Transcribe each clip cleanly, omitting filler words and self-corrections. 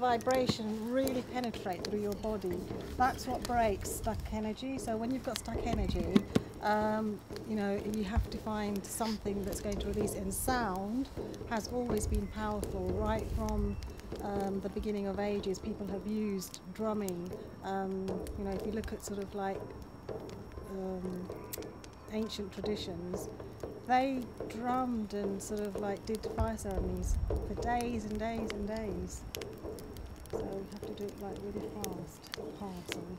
Vibration really penetrate through your body. That's what breaks stuck energy. So when you've got stuck energy, you know, you have to find something that's going to release. And sound has always been powerful, right from the beginning of ages. People have used drumming. You know, if you look at sort of like ancient traditions, they drummed and sort of like did fire ceremonies for days and days and days. So you have to do it like really fast, hard, sorry.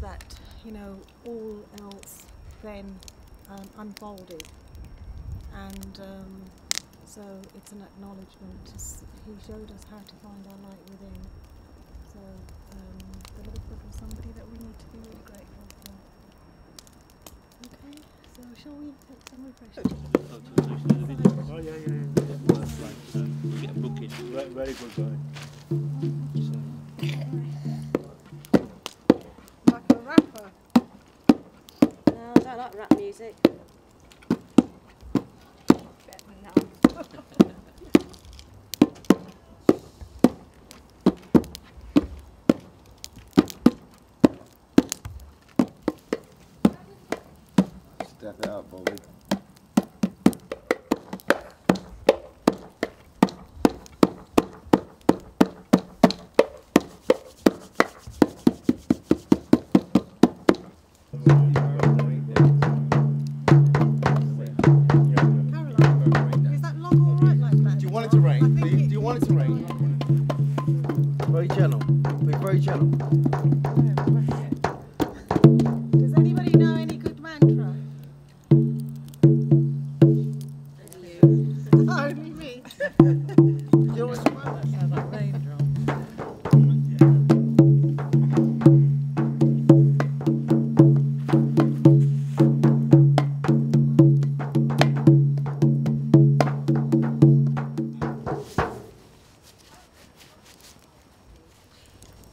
That, you know, all else then unfolded, and so it's an acknowledgement. He showed us how to find our light within. So the little foot was somebody that we need to be really grateful for. Okay, so shall we take some refreshments? Oh yeah. That's right. We get a booking. Very good guy. Rapper. No, I don't like rap music. Better now. Step it up, Bobby. Very gentle. Be very gentle. Does anybody know any good mantra?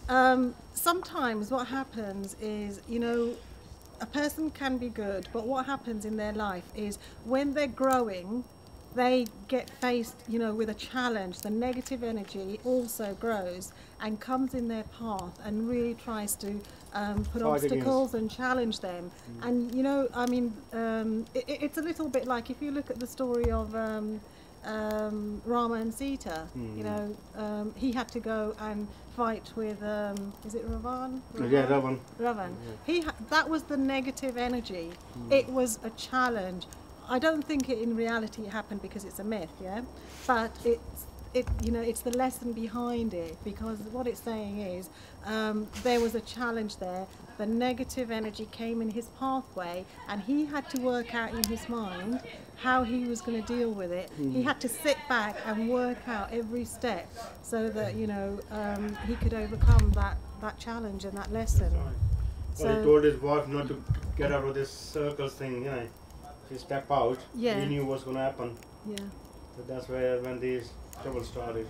sometimes what happens is, you know, a person can be good, but what happens in their life is when they're growing, they get faced, you know, with a challenge. The negative energy also grows and comes in their path and really tries to put obstacles and challenge them. And, you know, I mean, it's a little bit like if you look at the story of Rama and Sita, you know, he had to go and fight with, is it Ravan? Yeah, Ravan. Ravan. That was the negative energy. It was a challenge. I don't think it in reality happened because it's a myth, yeah? But you know, it's the lesson behind it, because what it's saying is there was a challenge there. The negative energy came in his pathway and he had to work out in his mind how he was going to deal with it. He had to sit back and work out every step so that, you know, he could overcome that challenge and that lesson. Well, he told his wife not to get out of this circles thing, you know. She step out, Yeah. he knew what's going to happen. Yeah. So that's where when these trouble started,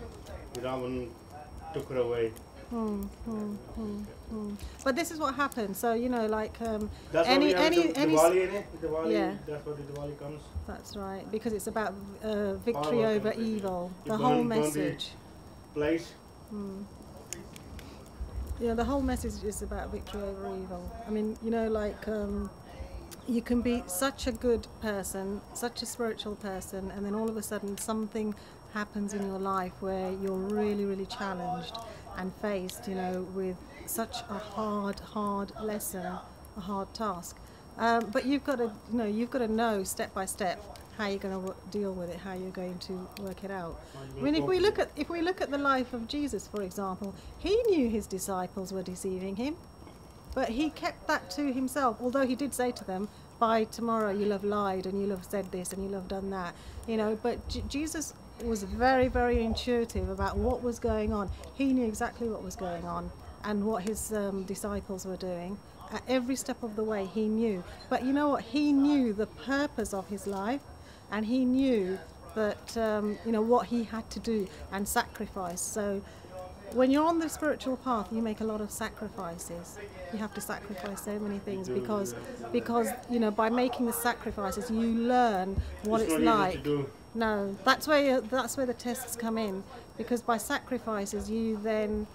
Ravan took her away. But this is what happens. So, you know, like That's any why we have Diwali in it. Diwali, yeah. That's where the Diwali comes. That's right, because it's about victory Power over completely. evil. You The burn- whole burn the message. Place. Yeah, the whole message is about victory over evil. I mean, you know, like you can be such a good person, such a spiritual person, and then all of a sudden something happens in your life where you're really, really challenged and faced, you know, with such a hard lesson, a hard task. But you've got to, you know, know step by step how you're going to deal with it, how you're going to work it out. I mean, if we look at the life of Jesus, for example, he knew his disciples were deceiving him. But he kept that to himself, although he did say to them, by tomorrow you'll have lied and you'll have said this and you'll have done that, you know. But Jesus was very, very intuitive about what was going on. He knew exactly what was going on and what his disciples were doing. At every step of the way he knew. But you know what? He knew the purpose of his life, and he knew that, you know, what he had to do and sacrifice. So when you're on the spiritual path, you make a lot of sacrifices. You have to sacrifice so many things because you know, by making the sacrifices, you learn what it's like. To do. No, that's where the tests come in, because by sacrifices, you then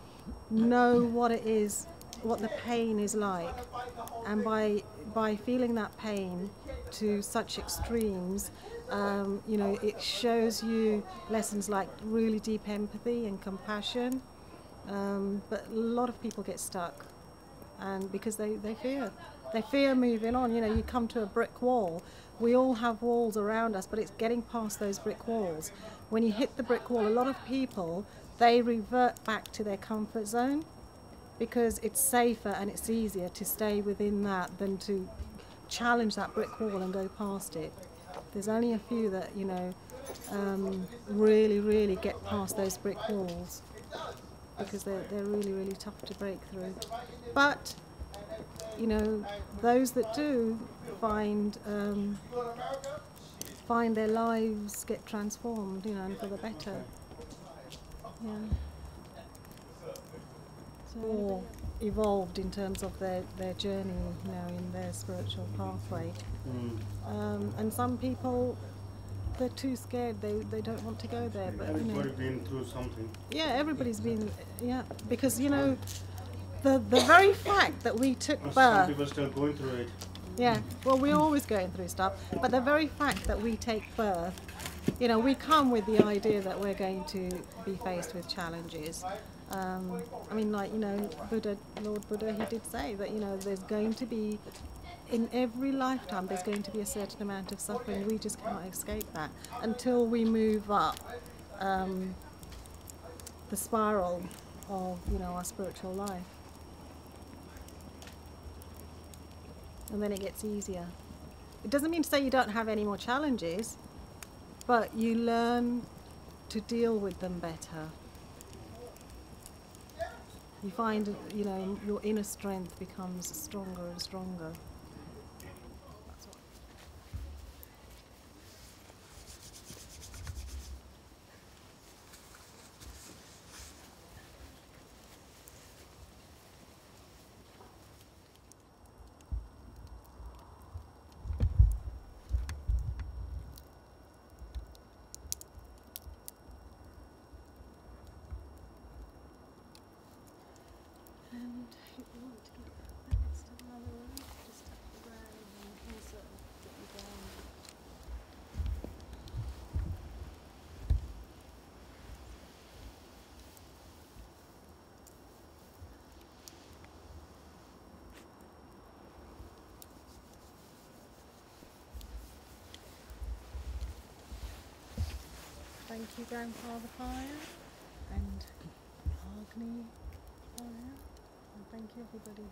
know what it is, what the pain is like, and by feeling that pain to such extremes, you know, it shows you lessons like really deep empathy and compassion. But a lot of people get stuck, and because they fear moving on. You know, you come to a brick wall. We all have walls around us, but it's getting past those brick walls. When you hit the brick wall, a lot of people, they revert back to their comfort zone because it's safer and it's easier to stay within that than to challenge that brick wall and go past it. There's only a few that, you know, really get past those brick walls, because they're really, really tough to break through. But, you know, those that do find their lives get transformed, you know, and for the better. Yeah. So all evolved in terms of their journey, you know, in their spiritual pathway. And some people, they're too scared, they don't want to go there. But Everybody's been through something. Yeah, everybody's been, yeah, because, you know, the very fact that we took Some birth. people are still going through it. Yeah, well, we're always going through stuff, but the very fact that we take birth, you know, we come with the idea that we're going to be faced with challenges. I mean, like, you know, Lord Buddha, he did say that, you know, there's going to be, in every lifetime, there's going to be a certain amount of suffering. We just cannot escape that until we move up the spiral of, you know, our spiritual life. And then it gets easier. It doesn't mean to say you don't have any more challenges, but you learn to deal with them better. You find, you know, your inner strength becomes stronger and stronger. And if you want to get back to another room, just tap the ground and you can sort of get you down. Thank you, Grandfather Fire and Agni Fire, and thank you, everybody.